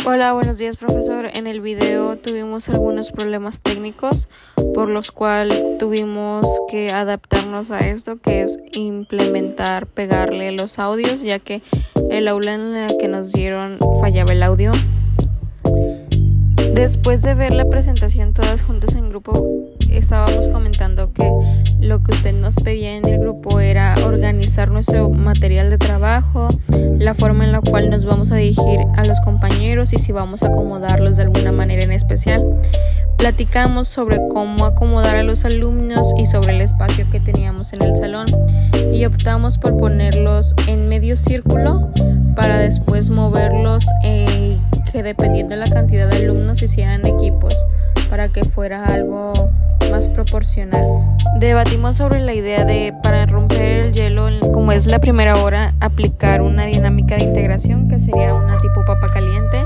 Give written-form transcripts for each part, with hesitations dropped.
Hola, buenos días, profesor. En el video tuvimos algunos problemas técnicos por los cuales tuvimos que adaptarnos a esto, que es implementar, pegarle los audios, ya que el aula en la que nos dieron fallaba el audio. Después de ver la presentación todas juntas en grupo, estábamos comentando que lo que usted nos pedía en el grupo era organizar nuestro material de trabajo, la forma en la cual nos vamos a dirigir a los compañeros y si vamos a acomodarlos de alguna manera en especial. Platicamos sobre cómo acomodar a los alumnos y sobre el espacio que teníamos en el salón y optamos por ponerlos en medio círculo para después moverlos que dependiendo de la cantidad de alumnos hicieran equipos para que fuera algo más proporcional. Debatimos sobre la idea de, para romper el hielo, como es la primera hora, aplicar una dinámica de integración que sería una tipo papa caliente,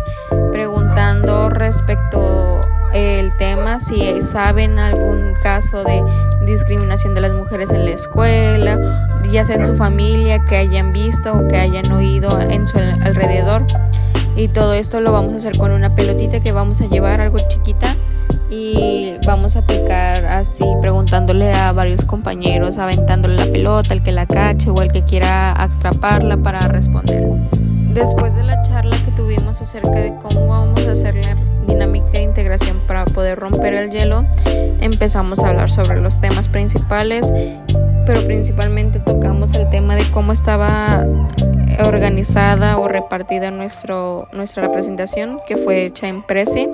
preguntando respecto el tema, si saben algún caso de discriminación de las mujeres en la escuela, ya sea en su familia, que hayan visto o que hayan oído en su alrededor. Y todo esto lo vamos a hacer con una pelotita que vamos a llevar, algo chiquita, y vamos a aplicar así, preguntándole a varios compañeros, aventándole la pelota, el que la cache o el que quiera atraparla para responder. Después de la charla que tuvimos acerca de cómo vamos a hacer la dinámica de integración para poder romper el hielo, empezamos a hablar sobre los temas principales, pero principalmente tocamos el tema de cómo estaba organizada o repartida nuestra presentación, que fue hecha en Prezi,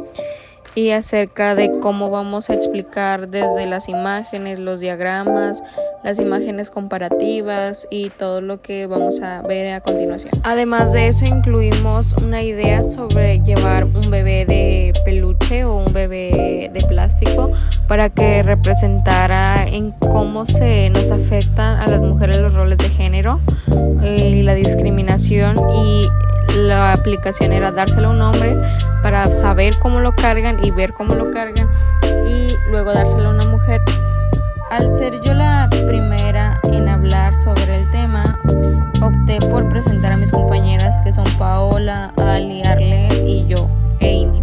y acerca de cómo vamos a explicar desde las imágenes, los diagramas, las imágenes comparativas y todo lo que vamos a ver a continuación. Además de eso, incluimos una idea sobre llevar un bebé de peluche o un bebé de plástico para que representara en cómo se nos afectan a las mujeres los roles de género y la discriminación, y la aplicación era dárselo a un hombre para saber cómo lo cargan y ver cómo lo cargan, y luego dárselo a una mujer. Al ser yo la primera en hablar sobre el tema, opté por presentar a mis compañeras, que son Paola, Ali, Arle y yo, Amy.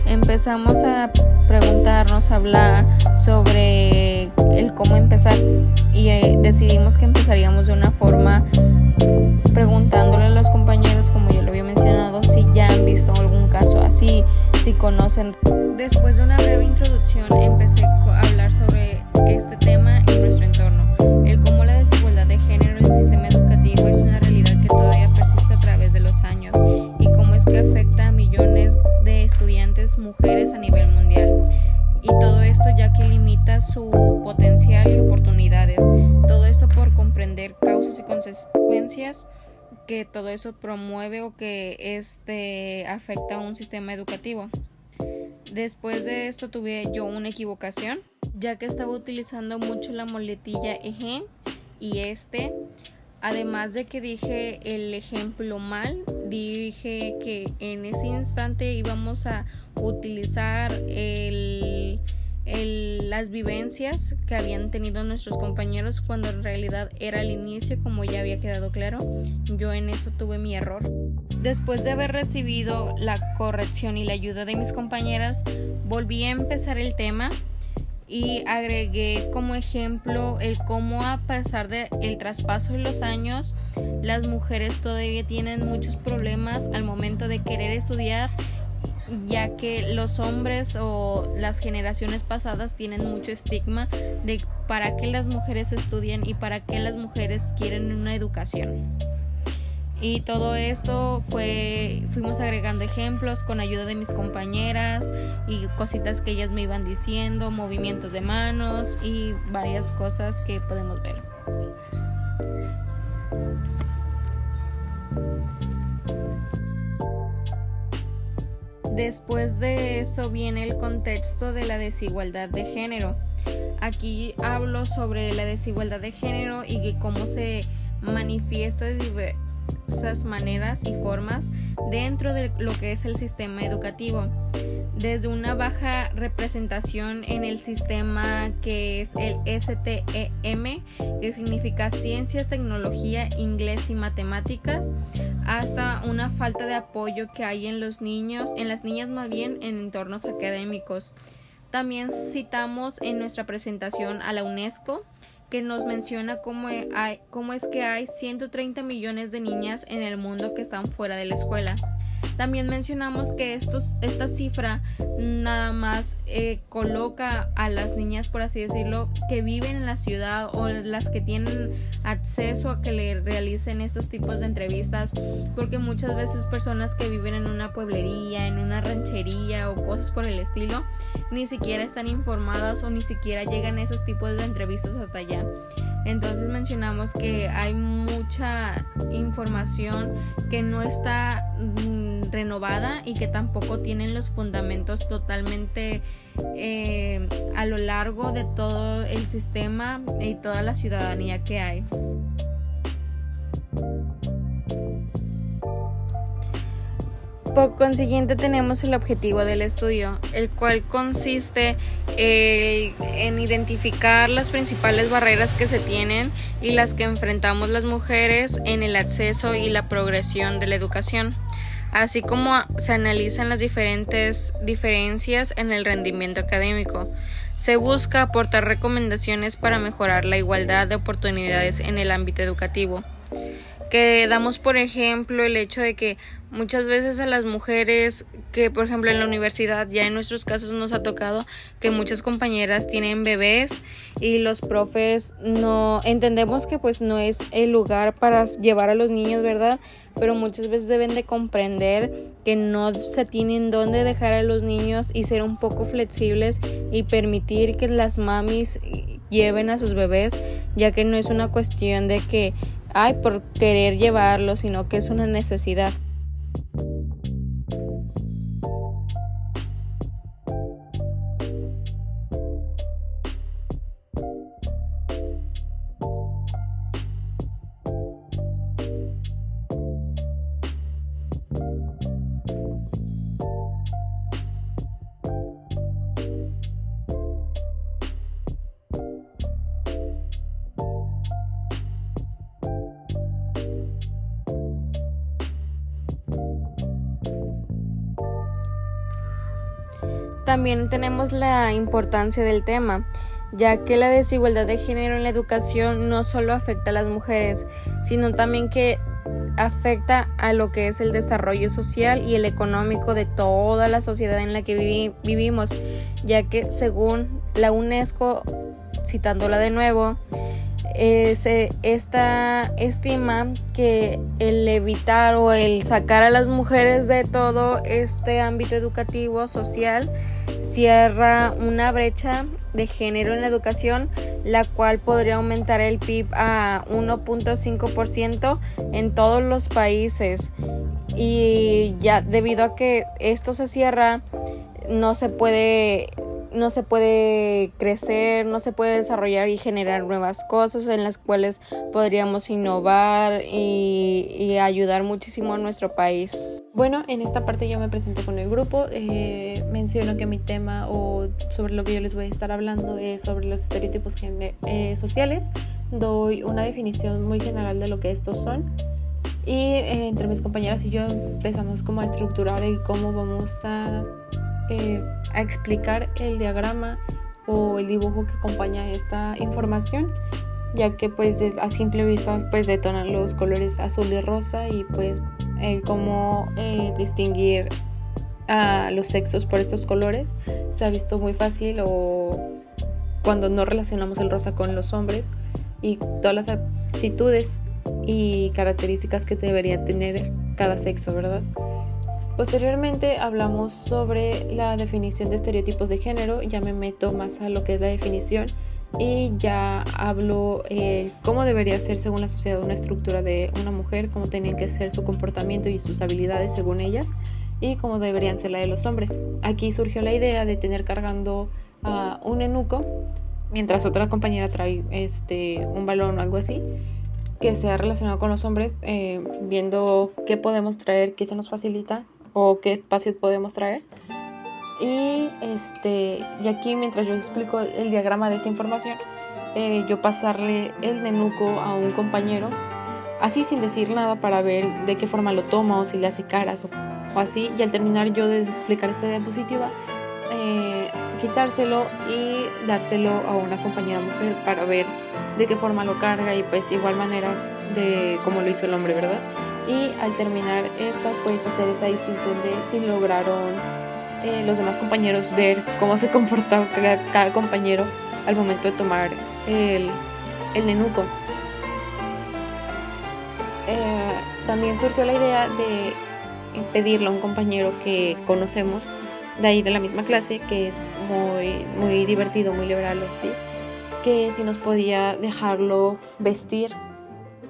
Empezamos a preguntarnos, a hablar sobre el cómo empezar, y decidimos que empezaríamos de una forma preguntándole a los compañeros, como yo lo había mencionado, si ya han visto algún caso así, si conocen. Después de una breve introducción, empecé a hablar sobre este tema en nuestro entorno, el cómo la desigualdad de género en el sistema educativo es una realidad que todavía persiste a través de los años, y cómo es que afecta a millones de estudiantes mujeres a nivel mundial, y todo esto ya que limita su potencial y oportunidades. Todo esto por comprender causas y consecuencias que todo eso promueve o que afecta a un sistema educativo. Después de esto tuve yo una equivocación, ya que estaba utilizando mucho la muletilla eje y además de que dije el ejemplo mal, dije que en ese instante íbamos a utilizar las vivencias que habían tenido nuestros compañeros, cuando en realidad era el inicio, como ya había quedado claro. Yo en eso tuve mi error. Después de haber recibido la corrección y la ayuda de mis compañeras, volví a empezar el tema y agregué como ejemplo el cómo, a pesar del traspaso de los años, las mujeres todavía tienen muchos problemas al momento de querer estudiar, ya que los hombres o las generaciones pasadas tienen mucho estigma de para qué las mujeres estudian y para qué las mujeres quieren una educación. Y todo esto fuimos agregando ejemplos con ayuda de mis compañeras y cositas que ellas me iban diciendo, movimientos de manos y varias cosas que podemos ver. Después de eso viene el contexto de la desigualdad de género. Aquí hablo sobre la desigualdad de género y cómo se manifiesta de diversas maneras y formas, dentro de lo que es el sistema educativo, desde una baja representación en el sistema que es el STEM, que significa Ciencias, Tecnología, Inglés y Matemáticas, hasta una falta de apoyo que hay en los niños, en las niñas más bien, en entornos académicos. También citamos en nuestra presentación a la UNESCO, que nos menciona cómo es que hay 130 millones de niñas en el mundo que están fuera de la escuela. También mencionamos que esta cifra nada más coloca a las niñas, por así decirlo, que viven en la ciudad o las que tienen acceso a que le realicen estos tipos de entrevistas, porque muchas veces personas que viven en una pueblería, en una ranchería o cosas por el estilo, ni siquiera están informadas o ni siquiera llegan a esos tipos de entrevistas hasta allá. Entonces mencionamos que hay mucha información que no está renovada y que tampoco tienen los fundamentos totalmente a lo largo de todo el sistema y toda la ciudadanía que hay. Por consiguiente, tenemos el objetivo del estudio, el cual consiste en identificar las principales barreras que se tienen y las que enfrentamos las mujeres en el acceso y la progresión de la educación, así como se analizan las diferentes diferencias en el rendimiento académico. Se busca aportar recomendaciones para mejorar la igualdad de oportunidades en el ámbito educativo, que damos por ejemplo el hecho de que muchas veces a las mujeres que, por ejemplo, en la universidad, ya en nuestros casos nos ha tocado que muchas compañeras tienen bebés y los profes no entendemos que pues no es el lugar para llevar a los niños, ¿verdad? Pero muchas veces deben de comprender que no se tienen dónde dejar a los niños y ser un poco flexibles y permitir que las mamis lleven a sus bebés, ya que no es una cuestión de que por querer llevarlo, sino que es una necesidad. También tenemos la importancia del tema, ya que la desigualdad de género en la educación no solo afecta a las mujeres, sino también que afecta a lo que es el desarrollo social y el económico de toda la sociedad en la que vivimos, ya que según la UNESCO, citándola de nuevo, se estima que el evitar o el sacar a las mujeres de todo este ámbito educativo social cierra una brecha de género en la educación, la cual podría aumentar el PIB a 1.5% en todos los países, y ya debido a que esto se cierra, no se puede crecer, no se puede desarrollar y generar nuevas cosas en las cuales podríamos innovar y ayudar muchísimo a nuestro país. Bueno, en esta parte yo me presento con el grupo, menciono que mi tema o sobre lo que yo les voy a estar hablando es sobre los estereotipos sociales. Doy una definición muy general de lo que estos son y entre mis compañeras y yo empezamos como a estructurar el cómo vamos a explicar el diagrama o el dibujo que acompaña esta información, ya que pues a simple vista pues detonan los colores azul y rosa y pues cómo distinguir a los sexos por estos colores se ha visto muy fácil o cuando no relacionamos el rosa con los hombres y todas las actitudes y características que debería tener cada sexo, ¿verdad? Posteriormente hablamos sobre la definición de estereotipos de género, ya me meto más a lo que es la definición y ya hablo cómo debería ser según la sociedad una estructura de una mujer, cómo tenían que ser su comportamiento y sus habilidades según ellas y cómo deberían ser la de los hombres. Aquí surgió la idea de tener cargando a un eunuco mientras otra compañera trae un balón o algo así, que sea relacionado con los hombres, viendo qué podemos traer, qué se nos facilita o qué espacio podemos traer. Y aquí, mientras yo explico el diagrama de esta información, yo pasarle el nenuco a un compañero, así sin decir nada, para ver de qué forma lo toma o si le hace caras o así. Y al terminar yo de explicar esta diapositiva, quitárselo y dárselo a una compañera mujer para ver de qué forma lo carga y pues igual manera de cómo lo hizo el hombre, ¿verdad? Y al terminar esto, pues hacer esa distinción de si lograron los demás compañeros ver cómo se comportaba cada compañero al momento de tomar el nenuco. También surgió la idea de pedirle a un compañero que conocemos de ahí de la misma clase, que es muy divertido, muy liberal, ¿sí? Que si nos podía dejarlo vestir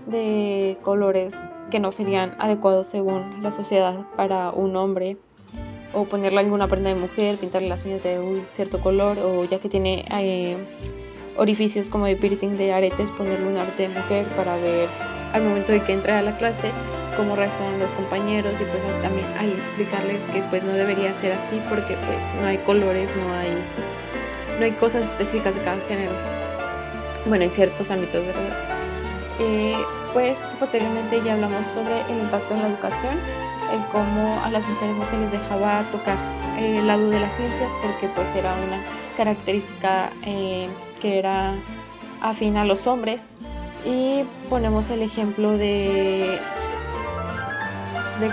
de colores que no serían adecuados según la sociedad para un hombre, o ponerle alguna prenda de mujer, pintarle las uñas de un cierto color, o ya que tiene orificios como de piercing de aretes, ponerle un arete de mujer para ver al momento de que entre a la clase cómo reaccionan los compañeros, y pues también ahí explicarles que pues no debería ser así, porque pues no hay colores, no hay cosas específicas de cada género, bueno, en ciertos ámbitos, ¿verdad? Pues posteriormente ya hablamos sobre el impacto en la educación, el cómo a las mujeres no se les dejaba tocar el lado de las ciencias, porque pues era una característica que era afín a los hombres. Y ponemos el ejemplo de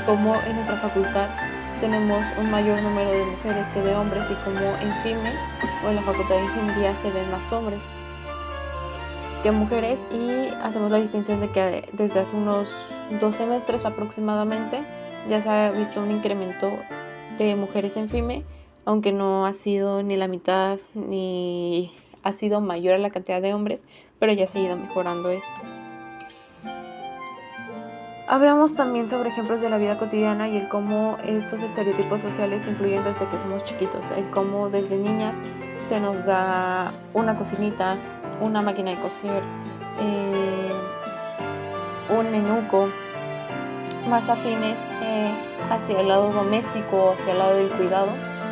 cómo en nuestra facultad tenemos un mayor número de mujeres que de hombres, y como en FIME o en la facultad de ingeniería se ven más hombres que mujeres, y hacemos la distinción de que desde hace unos 2 semestres aproximadamente ya se ha visto un incremento de mujeres en FIME, aunque no ha sido ni la mitad ni ha sido mayor a la cantidad de hombres, pero ya se ha ido mejorando esto. Hablamos también sobre ejemplos de la vida cotidiana y el cómo estos estereotipos sociales influyen desde que somos chiquitos, el cómo desde niñas se nos da una cocinita, una máquina de coser, un nenuco, más afines hacia el lado doméstico, hacia el lado del cuidado,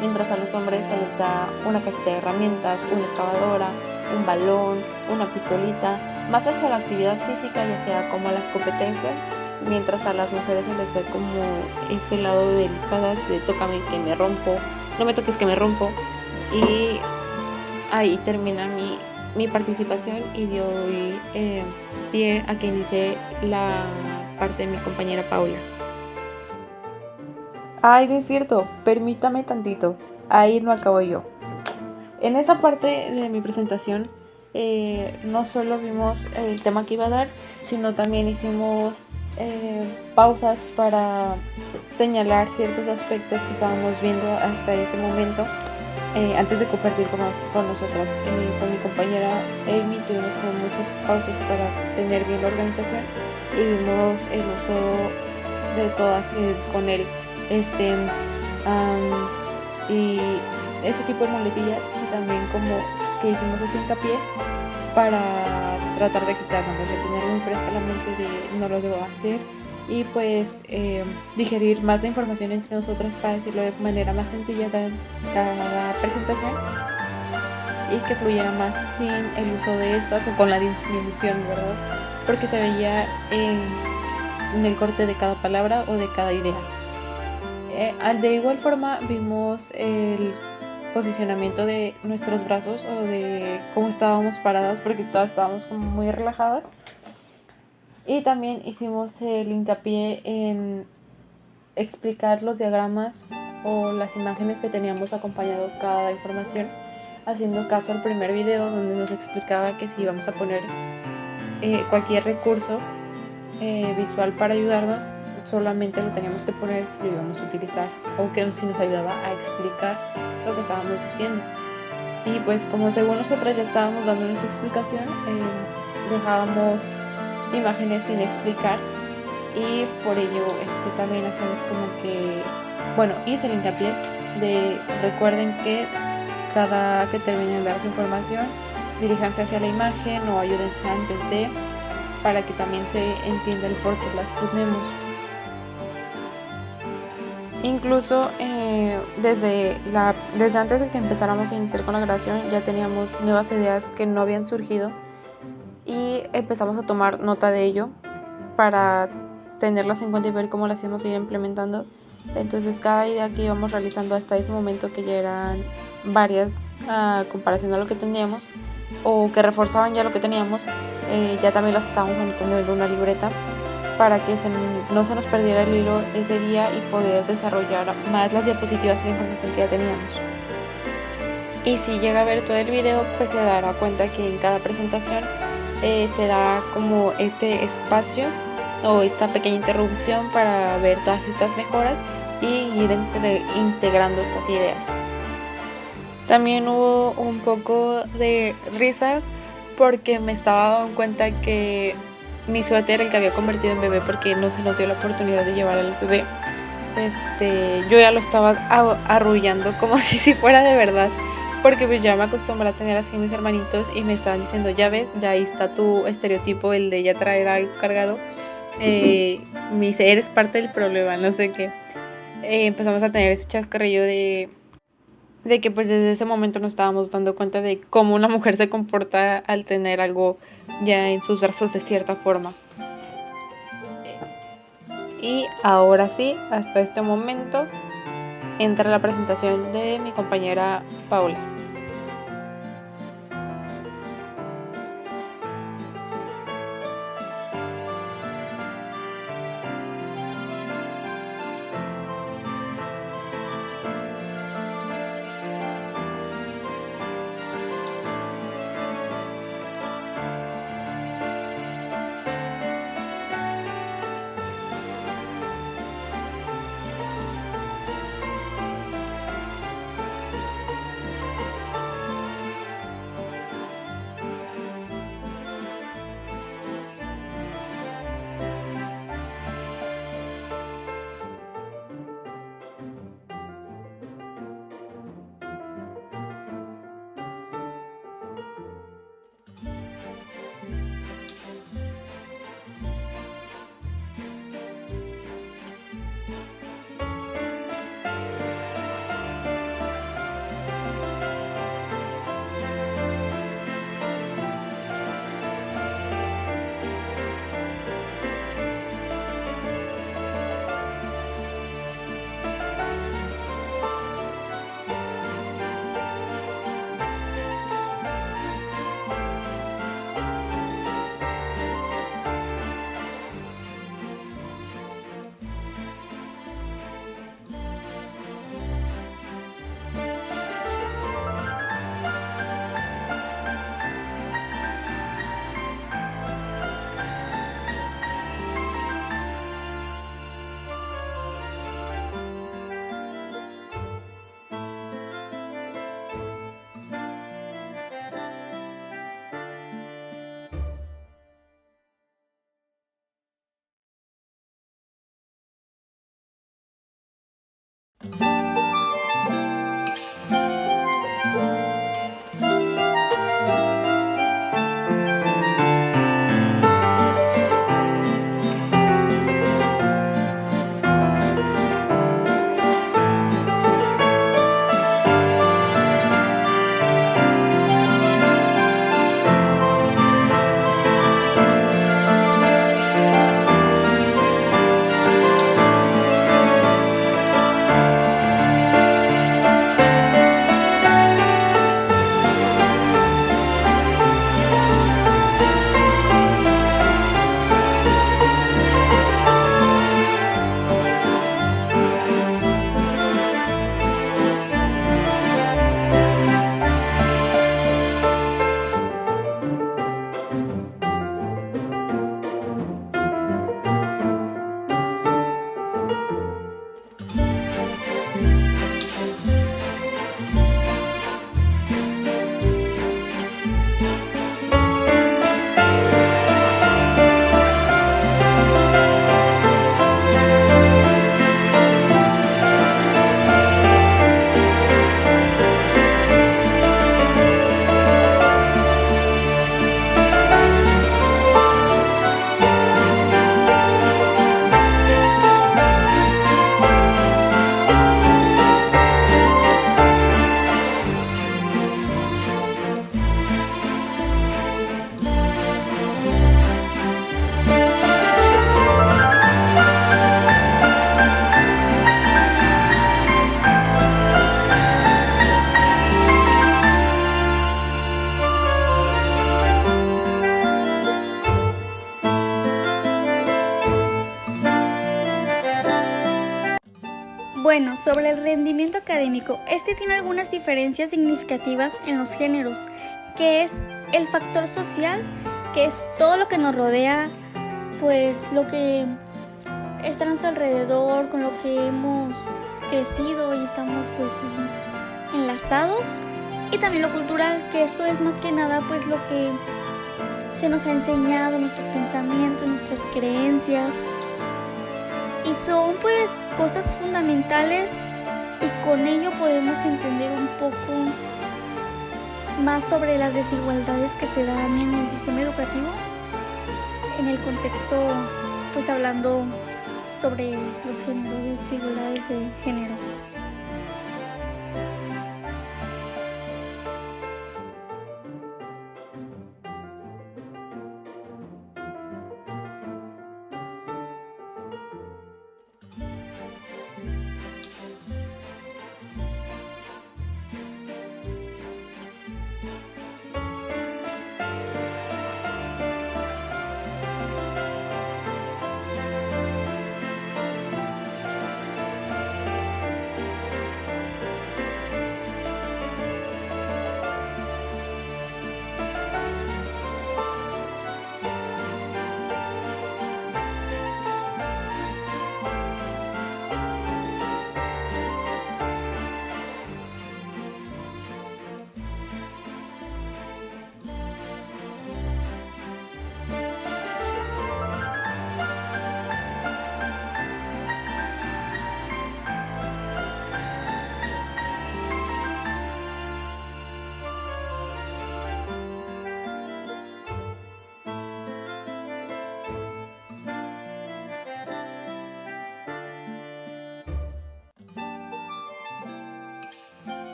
mientras a los hombres se les da una cajita de herramientas, una excavadora, un balón, una pistolita, más hacia la actividad física, ya sea como las competencias, mientras a las mujeres se les ve como ese lado de delicadas, de tócame que me rompo, no me toques que me rompo. Y ahí termina mi participación, y doy pie a que inicie la parte de mi compañera Paula. Ay, no es cierto, permítame tantito, ahí no acabo yo. En esa parte de mi presentación no solo vimos el tema que iba a dar, sino también hicimos pausas para señalar ciertos aspectos que estábamos viendo hasta ese momento, antes de compartir con nosotras. Con mi compañera Amy tuvimos como muchas pausas para tener bien la organización, y vimos el uso de todas con él, y ese tipo de muletillas, y también como que hicimos ese hincapié para tratar de quitarnos, de tener muy fresca la mente de no lo debo hacer, y pues digerir más la información entre nosotras para decirlo de manera más sencilla en cada presentación, y que fluyera más sin el uso de estas o con la disminución, ¿verdad? Porque se veía en el corte de cada palabra o de cada idea. De igual forma vimos el posicionamiento de nuestros brazos, o de cómo estábamos paradas, porque todas estábamos como muy relajadas, y también hicimos el hincapié en explicar los diagramas o las imágenes que teníamos acompañado cada información, haciendo caso al primer video donde nos explicaba que si íbamos a poner cualquier recurso visual para ayudarnos, solamente lo teníamos que poner si lo íbamos a utilizar, o que si nos ayudaba a explicar lo que estábamos diciendo. Y pues como según nosotras ya estábamos dando esa explicación, dejábamos imágenes sin explicar, y por ello también hacemos como que, bueno, hice el hincapié de recuerden que cada que terminen de dar su información, diríjanse hacia la imagen o ayúdense antes de, para que también se entienda el por qué las ponemos. Incluso desde antes de que empezáramos a iniciar con la grabación ya teníamos nuevas ideas que no habían surgido y empezamos a tomar nota de ello para tenerlas en cuenta y ver cómo las íbamos a ir implementando. Entonces cada idea que íbamos realizando hasta ese momento, que ya eran varias a comparación a lo que teníamos o que reforzaban ya lo que teníamos, ya también las estábamos anotando en una libreta para que no se nos perdiera el hilo ese día y poder desarrollar más las diapositivas y la información que ya teníamos. Y si llega a ver todo el video, pues se dará cuenta que en cada presentación se da como este espacio o esta pequeña interrupción para ver todas estas mejoras y ir integrando estas ideas. También hubo un poco de risa porque me estaba dando cuenta que mi suéter, el que había convertido en bebé porque no se nos dio la oportunidad de llevar al bebé, yo ya lo estaba arrullando como si fuera de verdad, porque pues ya me acostumbré a tener así mis hermanitos y me estaban diciendo, ya ves, ya ahí está tu estereotipo, el de ya traer algo cargado. Me dice, eres parte del problema, no sé qué. Empezamos a tener ese chascarrillo de que pues desde ese momento nos estábamos dando cuenta de cómo una mujer se comporta al tener algo ya en sus brazos de cierta forma. Y ahora sí, hasta este momento entra la presentación de mi compañera Paula. Bueno, sobre el rendimiento académico, este tiene algunas diferencias significativas en los géneros, que es el factor social, que es todo lo que nos rodea, pues lo que está a nuestro alrededor, con lo que hemos crecido y estamos pues enlazados, y también lo cultural, que esto es más que nada pues lo que se nos ha enseñado, nuestros pensamientos, nuestras creencias, y son pues cosas fundamentales, y con ello podemos entender un poco más sobre las desigualdades que se dan en el sistema educativo, en el contexto pues hablando sobre los géneros, desigualdades de género.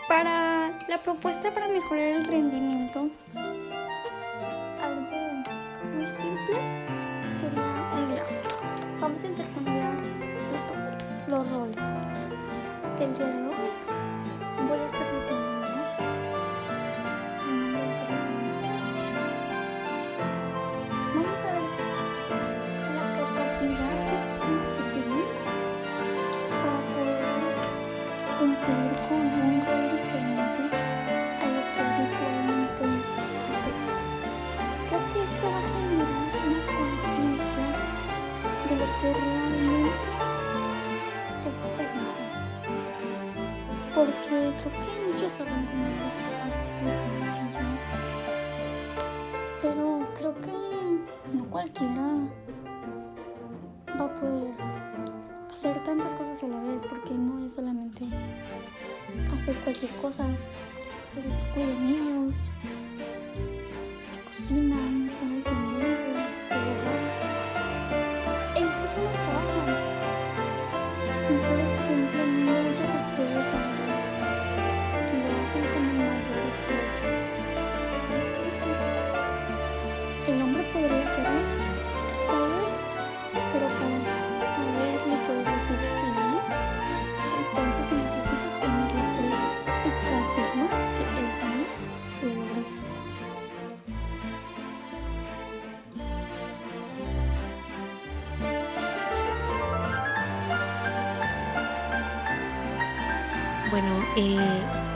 Para la propuesta para mejorar el rendimiento, algo muy simple sería un día. Vamos a intercambiar los papeles, los roles. El día de hoy voy a hacer lo que me hace. Voy a hacer lo que me hace. Vamos a ver la capacidad que tenemos para poder cumplir con un rol diferente a lo que habitualmente hacemos. Creo que esto va a generar una conciencia de lo que realmente es ser mujer. Porque creo que muchos lo ven como algo fácil y sencillo. Pero creo que no cualquiera va a poder hacer tantas cosas a la vez, porque no es solamente hacer cualquier cosa. Las mujeres cuidan niños, cocinan, están al pendiente del hogar, e incluso las trabajan. Las mujeres cumplen muchas actividades a la vez y lo hacen con el mayor esfuerzo. Entonces, el hombre podría hacerlo, tal vez, pero para saberlo poder decir sí o no, entonces se necesita ponerle prueba y confirmar que él también lo logró. Bueno,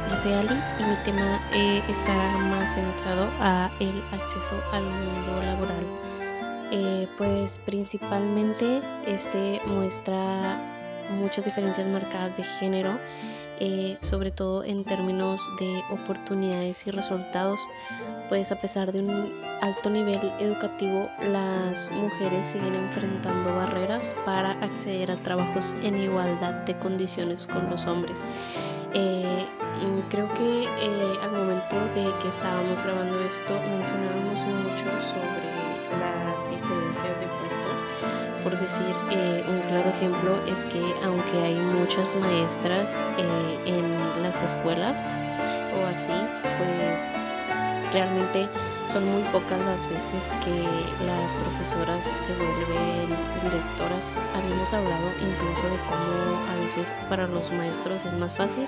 yo soy Ali y mi tema está más centrado a el acceso al mundo laboral. Pues principalmente muestra muchas diferencias marcadas de género, sobre todo en términos de oportunidades y resultados. Pues a pesar de un alto nivel educativo, las mujeres siguen enfrentando barreras para acceder a trabajos en igualdad de condiciones con los hombres. Creo que al momento de que estábamos grabando esto mencionábamos mucho sobre las diferencias de puestos. Por decir, un claro ejemplo es que aunque hay muchas maestras en las escuelas o así, pues realmente son muy pocas las veces que las profesoras se vuelven directoras. Habíamos hablado incluso de cómo a veces para los maestros es más fácil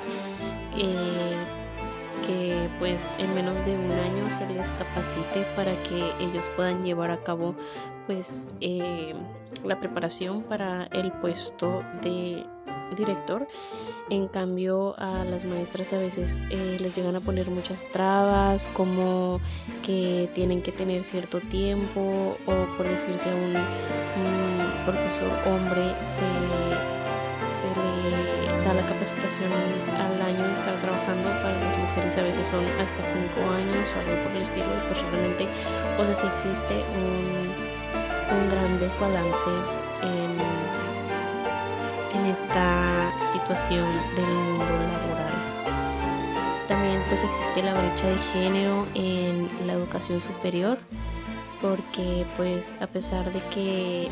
que pues en menos de un año se les capacite para que ellos puedan llevar a cabo pues la preparación para el puesto de director. En cambio a las maestras a veces les llegan a poner muchas trabas, como que tienen que tener cierto tiempo, o por decirse a un profesor hombre se le da la capacitación al año de estar trabajando. Para las mujeres a veces son hasta 5 años o algo por el estilo, y pues realmente, o sea, sí existe un gran desbalance en esta situación del mundo laboral. También pues existe la brecha de género en la educación superior, porque pues a pesar de que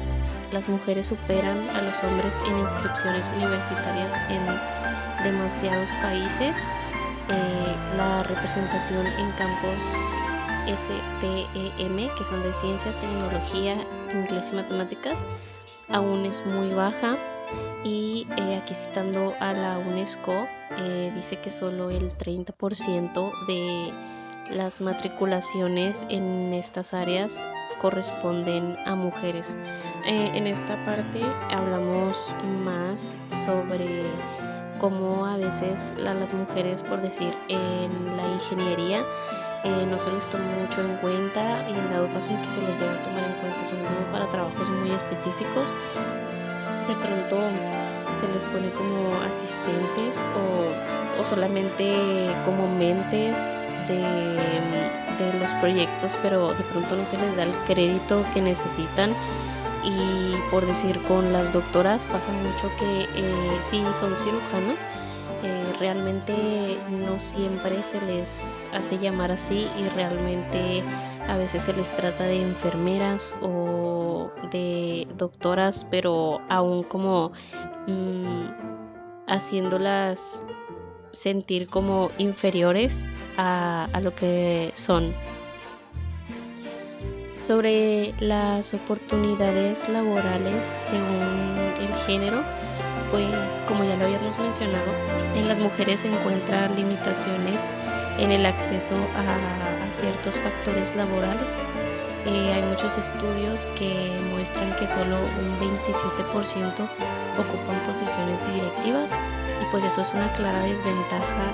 las mujeres superan a los hombres en inscripciones universitarias en demasiados países, la representación en campos STEM, que son de ciencias, tecnología, inglés y matemáticas, aún es muy baja. Y aquí citando a la UNESCO, dice que solo el 30% de las matriculaciones en estas áreas corresponden a mujeres. En esta parte hablamos más sobre cómo a veces las mujeres, por decir, en la ingeniería no se les toma mucho en cuenta, y en dado caso en que se les llega a tomar en cuenta son como para trabajos muy específicos. De pronto se les pone como asistentes o solamente como mentes de los proyectos, pero de pronto no se les da el crédito que necesitan. Y por decir, con las doctoras pasa mucho que sí son cirujanas, realmente no siempre se les hace llamar así, y realmente a veces se les trata de enfermeras o de doctoras, pero aún como haciéndolas sentir como inferiores a lo que son. Sobre las oportunidades laborales según el género, pues como ya lo habíamos mencionado, en las mujeres se encuentran limitaciones en el acceso a ciertos factores laborales. Hay muchos estudios que muestran que solo un 27% ocupan posiciones directivas, y pues eso es una clara desventaja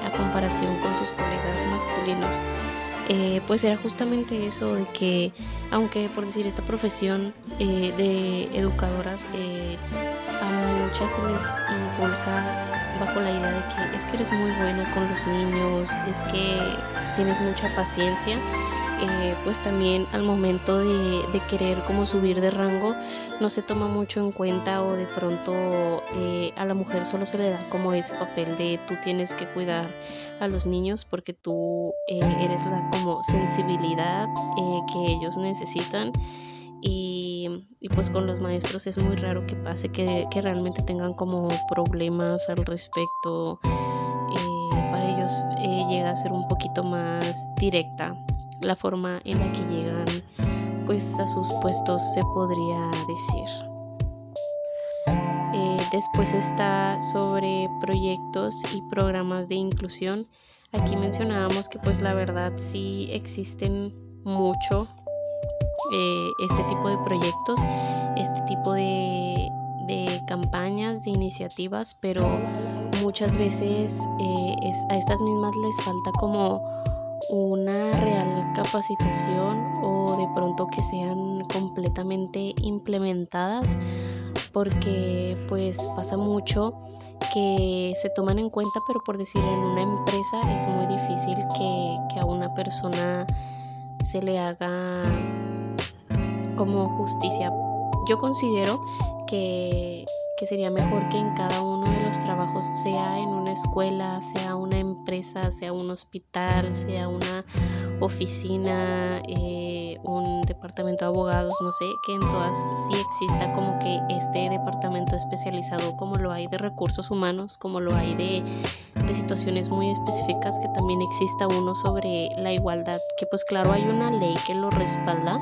a comparación con sus colegas masculinos. Pues era justamente eso de que, aunque por decir esta profesión de educadoras, a muchas se les inculca bajo la idea de que es que eres muy buena con los niños, es que tienes mucha paciencia, pues también al momento de querer como subir de rango, no se toma mucho en cuenta, o de pronto a la mujer solo se le da como ese papel de tú tienes que cuidar a los niños porque tú eres la como sensibilidad que ellos necesitan. Y pues con los maestros es muy raro que pase que realmente tengan como problemas al respecto. Para ellos llega a ser un poquito más directa la forma en la que llegan pues a sus puestos, se podría decir. Después está sobre proyectos y programas de inclusión. Aquí mencionábamos que pues la verdad sí existen mucho este tipo de proyectos, este tipo de campañas, de iniciativas, pero muchas veces a estas mismas les falta como una real capacitación, o de pronto que sean completamente implementadas, porque pues pasa mucho que se toman en cuenta, pero por decir en una empresa es muy difícil que a una persona se le haga como justicia. Yo considero que sería mejor que en cada uno de los trabajos, sea en una escuela, sea una empresa, sea un hospital, sea una oficina, un departamento de abogados, no sé, que en todas sí exista como que este departamento especializado, como lo hay de recursos humanos, como lo hay de situaciones muy específicas, que también exista uno sobre la igualdad, que pues claro hay una ley que lo respalda,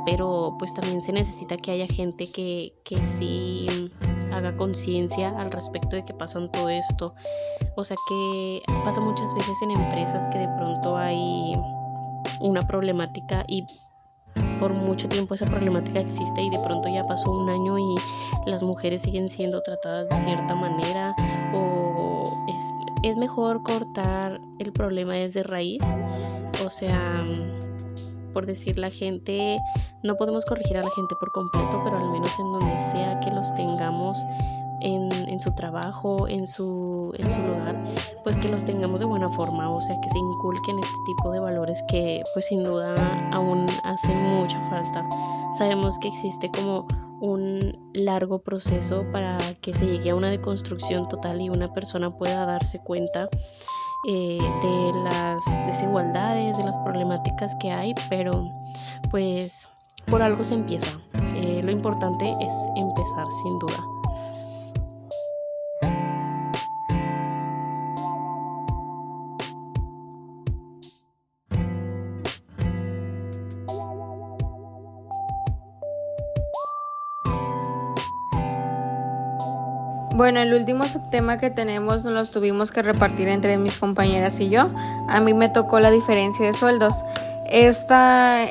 pero pues también se necesita que haya gente que sí haga conciencia al respecto de que pasan todo esto. O sea que pasa muchas veces en empresas que de pronto hay una problemática y por mucho tiempo esa problemática existe, y de pronto ya pasó un año y las mujeres siguen siendo tratadas de cierta manera, o es mejor cortar el problema desde raíz. O sea, por decir, la gente, no podemos corregir a la gente por completo, pero al menos en donde sea que los tengamos, en su trabajo, en su lugar, pues que los tengamos de buena forma, o sea, que se inculquen este tipo de valores que pues sin duda aún hacen mucha falta. Sabemos que existe como un largo proceso para que se llegue a una deconstrucción total y una persona pueda darse cuenta de las desigualdades, de las problemáticas que hay, pero pues por algo se empieza. Lo importante es empezar, sin duda. Bueno, el último subtema que tenemos nos los tuvimos que repartir entre mis compañeras y yo. A mí me tocó la diferencia de sueldos. Esta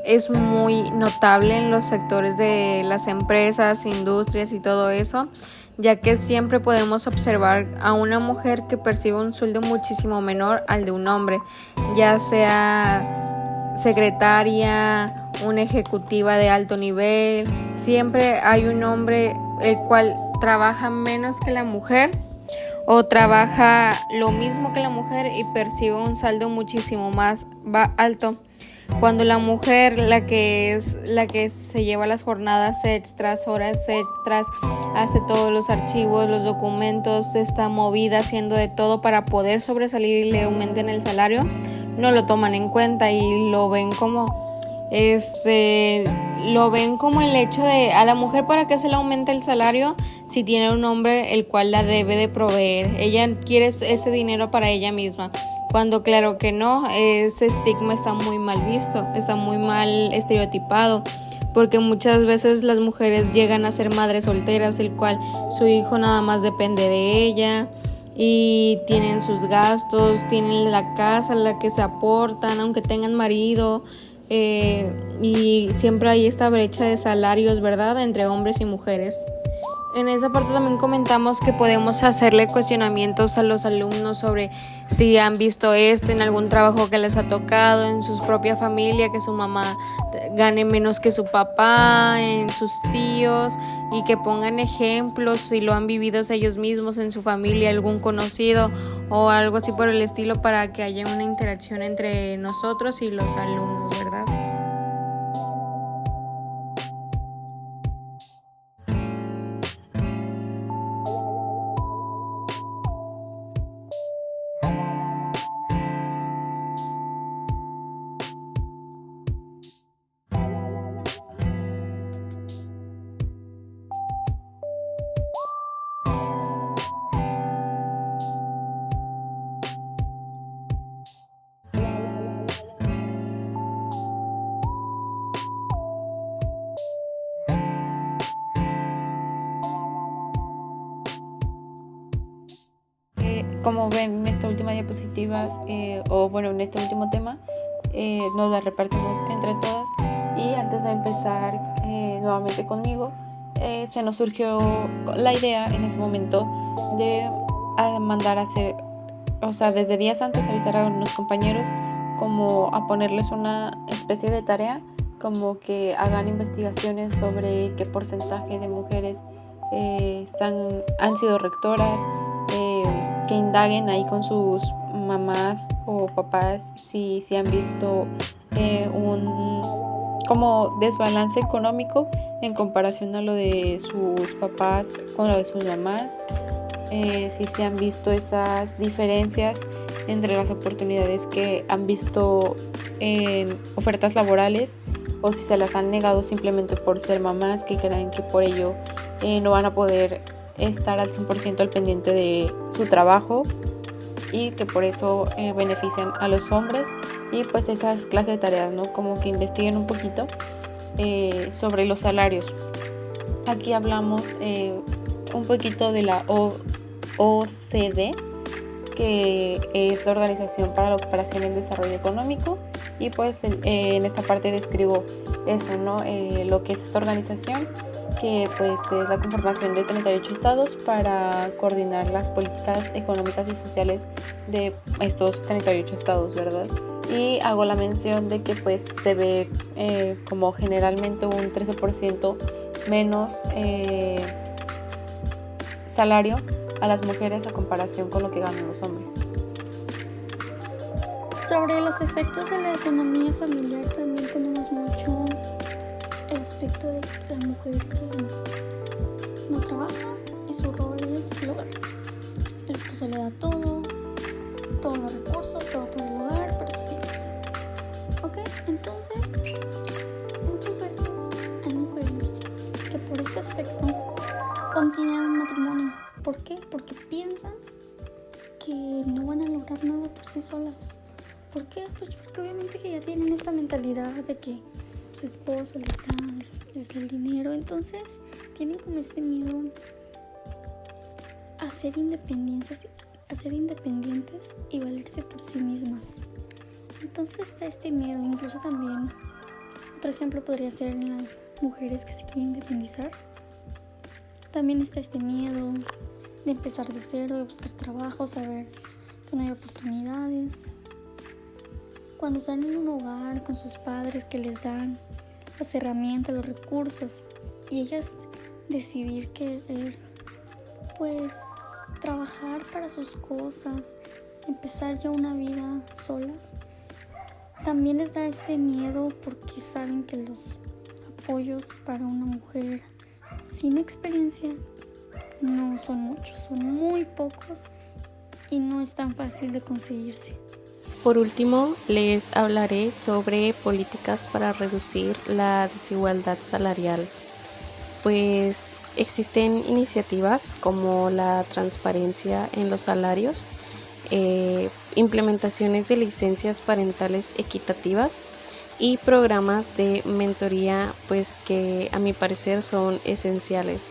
es muy notable en los sectores de las empresas, industrias y todo eso, ya que siempre podemos observar a una mujer que percibe un sueldo muchísimo menor al de un hombre, ya sea secretaria, una ejecutiva de alto nivel. Siempre hay un hombre el cual trabaja menos que la mujer o trabaja lo mismo que la mujer y percibe un saldo muchísimo más alto. Cuando la mujer, la que se lleva las jornadas extras, horas extras, hace todos los archivos, los documentos, está movida haciendo de todo para poder sobresalir y le aumenten el salario, no lo toman en cuenta y lo ven como el hecho de a la mujer para que se le aumente el salario si tiene un hombre el cual la debe de proveer. Ella quiere ese dinero para ella misma, cuando claro que no. Ese estigma está muy mal visto, está muy mal estereotipado, porque muchas veces las mujeres llegan a ser madres solteras, el cual su hijo nada más depende de ella y tienen sus gastos, tienen la casa a la que se aportan aunque tengan marido. Y siempre hay esta brecha de salarios, ¿verdad?, entre hombres y mujeres. En esa parte también comentamos que podemos hacerle cuestionamientos a los alumnos sobre si han visto esto en algún trabajo que les ha tocado, en su propia familia, que su mamá gane menos que su papá, en sus tíos, y que pongan ejemplos si lo han vivido ellos mismos en su familia, algún conocido o algo así por el estilo, para que haya una interacción entre nosotros y los alumnos, ¿verdad? como ven en esta última diapositiva, en este último tema, nos la repartimos entre todas. Y antes de empezar nuevamente conmigo, se nos surgió la idea en ese momento de mandar a hacer, desde días antes avisar a unos compañeros, como a ponerles una especie de tarea, como que hagan investigaciones sobre qué porcentaje de mujeres han sido rectoras, que indaguen ahí con sus mamás o papás si han visto un como desbalance económico en comparación a lo de sus papás con lo de sus mamás, si se han visto esas diferencias entre las oportunidades que han visto en ofertas laborales, o si se las han negado simplemente por ser mamás, que creen que por ello no van a poder estar al 100% al pendiente de su trabajo y que por eso benefician a los hombres. Y pues esas clases de tareas, ¿no? Como que investiguen un poquito sobre los salarios. Aquí hablamos un poquito de la OCDE, que es la Organización para la Cooperación y el Desarrollo Económico, y pues en esta parte describo eso, ¿no? Lo que es esta organización, que pues es la conformación de 38 estados para coordinar las políticas económicas y sociales de estos 38 estados, ¿verdad? Y hago la mención de que pues se ve como generalmente un 13% menos salario a las mujeres a comparación con lo que ganan los hombres. Sobre los efectos de la economía familiar también tenemos mucho el aspecto de la mujer que no trabaja y su rol es el hogar. El esposo le da todo, todos los recursos, todo por el hogar, para sus hijos. ¿Ok? Entonces, muchas veces hay mujeres que por este aspecto continúan un matrimonio. ¿Por qué? Porque piensan que no van a lograr nada por sí solas. ¿Por qué? Pues porque obviamente que ya tienen esta mentalidad de que su esposo les da el dinero. Entonces tienen como este miedo a ser independientes y valerse por sí mismas. Entonces está este miedo. Incluso también otro ejemplo podría ser en las mujeres que se quieren independizar. También está este miedo de empezar de cero, de buscar trabajo, saber que no hay oportunidades. Cuando están en un hogar con sus padres que les dan las herramientas, los recursos, y ellas decidir querer pues trabajar para sus cosas, empezar ya una vida solas, también les da este miedo porque saben que los apoyos para una mujer sin experiencia no son muchos, son muy pocos y no es tan fácil de conseguirse. Por último, les hablaré sobre políticas para reducir la desigualdad salarial. Pues existen iniciativas como la transparencia en los salarios, implementaciones de licencias parentales equitativas y programas de mentoría, pues que a mi parecer son esenciales.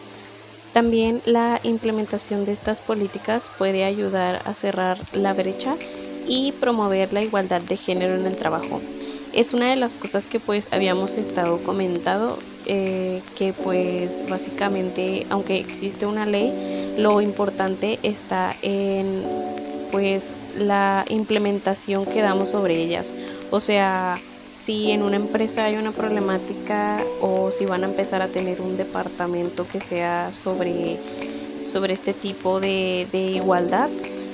También la implementación de estas políticas puede ayudar a cerrar la brecha y promover la igualdad de género en el trabajo. Es una de las cosas que pues habíamos estado comentando, que pues básicamente, aunque existe una ley, lo importante está en pues la implementación que damos sobre ellas. O sea, si en una empresa hay una problemática o si van a empezar a tener un departamento que sea sobre este tipo de igualdad,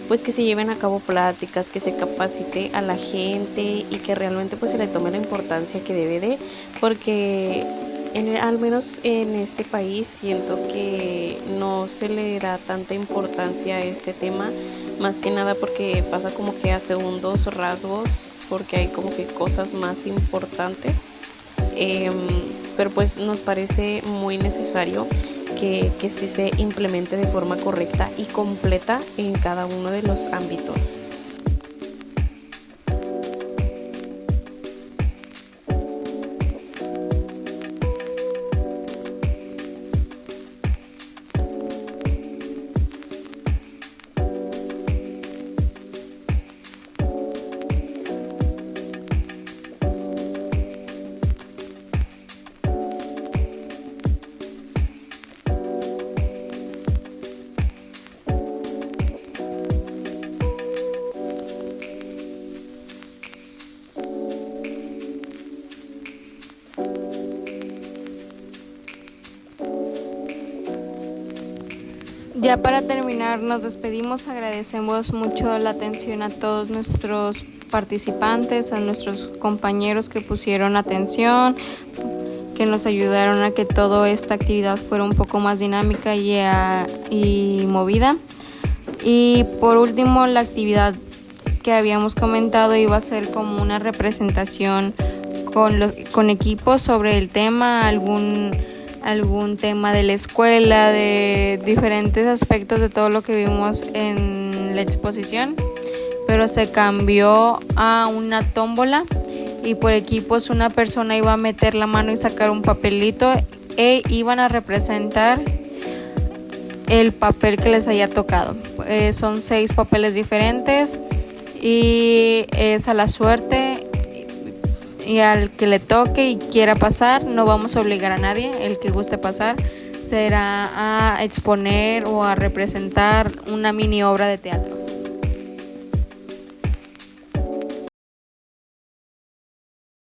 pues que se lleven a cabo pláticas, que se capacite a la gente y que realmente pues se le tome la importancia que debe de, porque al menos en este país siento que no se le da tanta importancia a este tema, más que nada porque pasa como que a segundos rasgos, porque hay como que cosas más importantes, pero pues nos parece muy necesario que sí se implemente de forma correcta y completa en cada uno de los ámbitos. Ya para terminar, nos despedimos. Agradecemos mucho la atención a todos nuestros participantes, a nuestros compañeros que pusieron atención, que nos ayudaron a que toda esta actividad fuera un poco más dinámica y movida. Y por último, la actividad que habíamos comentado iba a ser como una representación con equipos sobre el tema, algún tema de la escuela, de diferentes aspectos de todo lo que vimos en la exposición, pero se cambió a una tómbola y por equipos una persona iba a meter la mano y sacar un papelito e iban a representar el papel que les haya tocado. Son 6 papeles diferentes y es a la suerte y al que le toque y quiera pasar. No vamos a obligar a nadie. El que guste pasar será a exponer o a representar una mini obra de teatro.